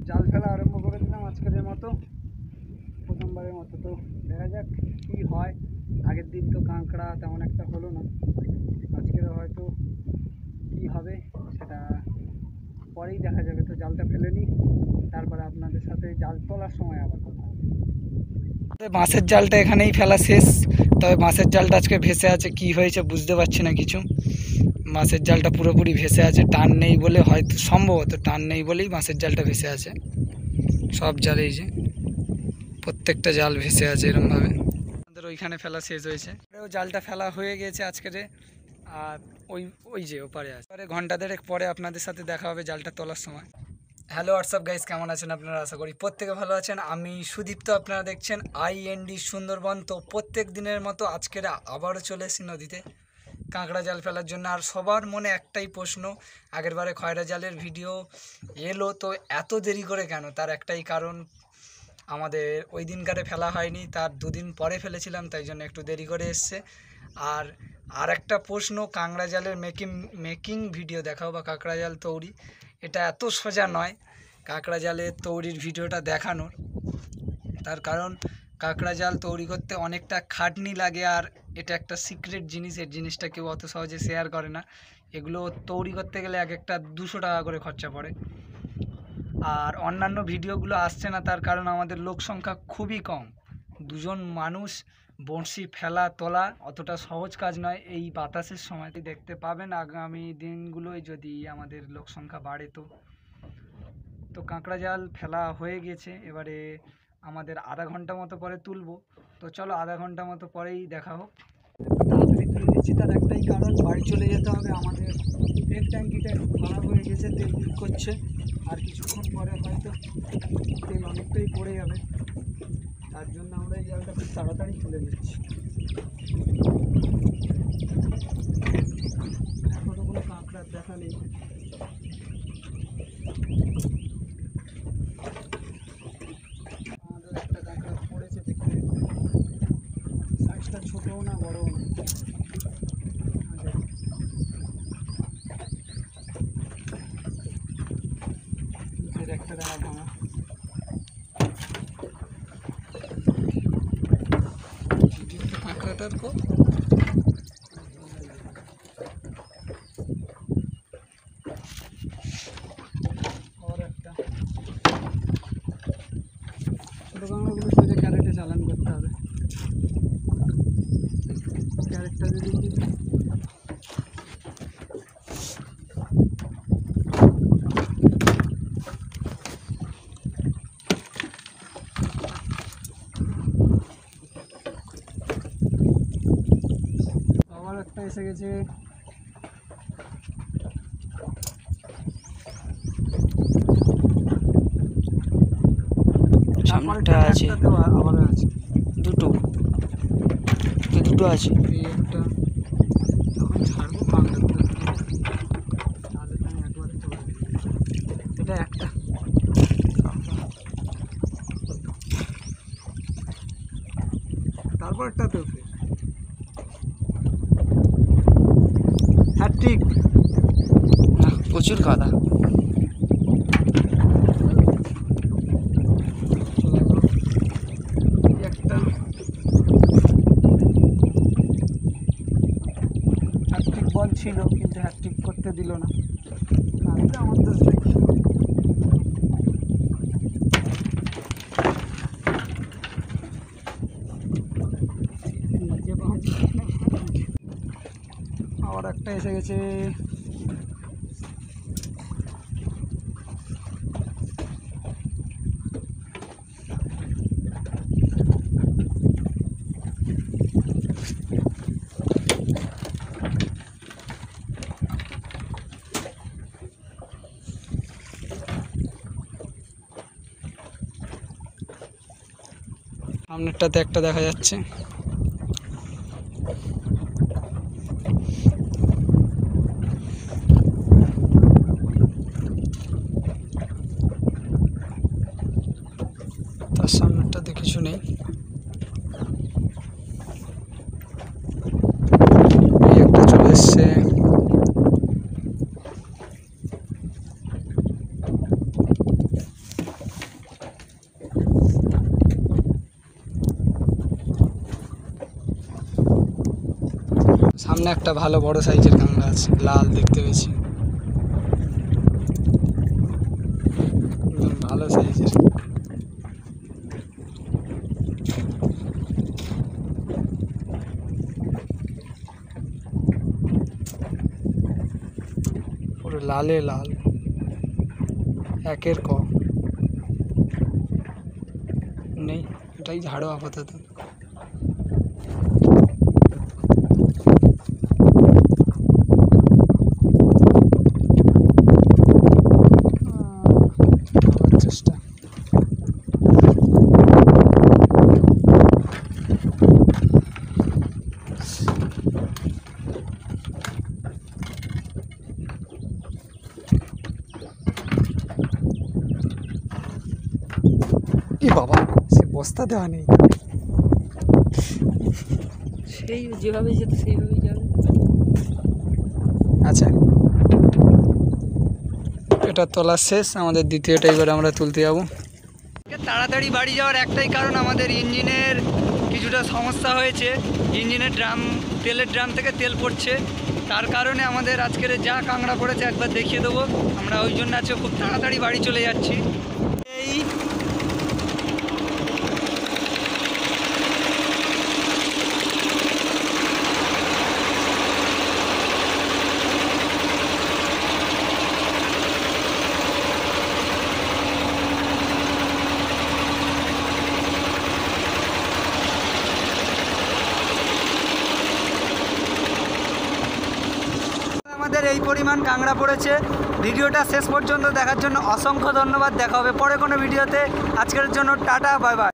জাল ফেলা আরম্ভ করে দিলাম আজকের মতো, প্রথমবারের মতো। তো দেখা যাক কী হয়। আগের দিন তো কাঁকড়া তেমন একটা হলো না, আজকেরও হয়তো কী হবে সেটা পরেই দেখা যাবে। তো জালটা ফেলে নিই, তারপরে আপনাদের সাথে জাল তোলার সময় আবার কথা হবে। মাছের জালটা এখানেই ফেলা শেষ, তবে মাছের জালটা আজকে ভেসে আছে, কি হয়েছে বুঝতে পারছি না কিছু। মাছের জালটা পুরোপুরি ভেসে আছে, টান নেই বলে, হয়তো সম্ভবত টান নেই বলেই মাছের জালটা ভেসে আছে। সব জালেই যে প্রত্যেকটা জাল ভেসে আছে এরকমভাবে। আমাদের ওইখানে ফেলা শেষ হয়েছে, জালটা ফেলা হয়ে গেছে আজকের। আর ওই ওই যে ওপারে আছে, পরে ঘন্টা দেড়েক পরে আপনাদের সাথে দেখা হবে জালটা তোলার সময়। হ্যালো হোয়াটসঅ্যাপ গাইস, কেমন আছেন আপনারা? আশা করি প্রত্যেকে ভালো আছেন। আমি সুদীপ্ত, আপনারা দেখছেন IND সুন্দরবন। তো প্রত্যেক দিনের মতো আজকের আবারও চলে এসেছি নদীতে কাঁকড়া জাল ফেলার জন্য। আর সবার মনে একটাই প্রশ্ন, আগেরবারে খয়রা জালের ভিডিও এলো তো এত দেরি করে কেন? তার একটাই কারণ, আমাদের ওই দিনকারে ফেলা হয়নি, তার দুদিন পরে ফেলেছিলাম, তাই জন্য একটু দেরি করে এসছে। আর একটা প্রশ্ন, কাঁকড়া জালের মেকিং ভিডিও দেখাও বা কাঁকড়া জাল তৈরি, এটা এত সোজা নয় কাঁকড়া জালের তৈরির ভিডিওটা দেখানোর। তার কারণ কাঁকড়া জাল তৈরি করতে অনেকটা খাটনি লাগে, আর এটা একটা সিক্রেট জিনিস, এর জিনিসটা কেউ অত সহজে শেয়ার করে না। এগুলো তৈরি করতে গেলে এক একটা 200 টাকা করে খরচা পড়ে। আর অন্যান্য ভিডিওগুলো আসছে না, তার কারণ আমাদের লোক সংখ্যা খুবই কম। দুজন মানুষ বড়শি ফেলা তোলা অতটা সহজ কাজ নয় এই বাতাসের সময়। দেখতে পাবেন আগামী দিনগুলোয় যদি আমাদের লোক সংখ্যা বাড়ে। তো কাঁকড়া জাল ফেলা হয়ে গেছে, এবারে আমাদের আধা ঘন্টা মতো পরে তুলব। তো চলো আধা ঘন্টা মতো পরেই দেখা হোক। তাড়াতাড়ি তুলে দিচ্ছি, তার একটাই কারণ, বাড়ি চলে যেতে হবে। আমাদের তেল ট্যাঙ্কিটা একটু খারাপ হয়ে গেছে, তেল লিক করছে। আর কিছুক্ষণ পরে হয়তো তেল অনেকটাই পড়ে যাবে, তার জন্য আমরা এই জালটা খুব তাড়াতাড়ি তুলে দিচ্ছি। এখনও কোনো কাঁকড়ার দেখা নেই। আমাদের একটা কাঁকড়া পড়েছে, দেখতে সাইজটা ছোটও না বড়ও না। একটা দাঁড়া ভাঙা, কাঁকড়াটার কো আর একটা ছোটো কাঁকড়াগুলো সোজা ক্যারেটে চালান করতে হবে। ক্যারেটটা যদি আবার একটা এসে গেছে। সামনেটা আছে, আবার আছে দুটো আছে। এই একটা যখন ছাড়বো কাঁকড়াগুলো তাহলে তো আমি একবারে চলে যাবো। এটা একটা, তারপর একটা তো হ্যাট্রিক। না, প্রচুর কাদা। একটা হ্যাট্রিক বল ছিল, কিন্তু হ্যাট্রিক করতে দিল না। আমি তো আমার দোষ দেখি। আবার একটা এসে গেছে। সামনেরটাতে একটা দেখা যাচ্ছে। তার সামনেরটাতে কিছু নেই। একটা চলে এসছে। সামনে একটা ভালো বড় সাইজের কাঁকড়া আছে, লাল দেখতে পেয়েছি, একদম ভালো সাইজের। পুরো লালে লাল, একের ক নেই, এটাই ঝাড়ো আপাতত। চেষ্টা ই বাবা, সে বস্তা দেওয়া নেই, সেই যেভাবে যেতে সেইভাবেই যাবে। আচ্ছা এটা তোলা শেষ, আমাদের দ্বিতীয়টা এবার আমরা তুলতে যাবো। তাড়াতাড়ি বাড়ি যাওয়ার একটাই কারণ, আমাদের ইঞ্জিনের কিছুটা সমস্যা হয়েছে, ইঞ্জিনের তেলের ড্রাম থেকে তেল পড়ছে, তার কারণে আমাদের আজকের যা কাঁকড়া পড়েছে একবার দেখিয়ে দেবো। আমরা ওই জন্য আজকে খুব তাড়াতাড়ি বাড়ি চলে যাচ্ছি। এই আমাদের এই পরিমাণ কাঁকড়া পড়েছে। ভিডিওটা শেষ পর্যন্ত দেখার জন্য অসংখ্য ধন্যবাদ। দেখা হবে পরে কোনো ভিডিওতে। আজকের জন্য টাটা, বাই বাই।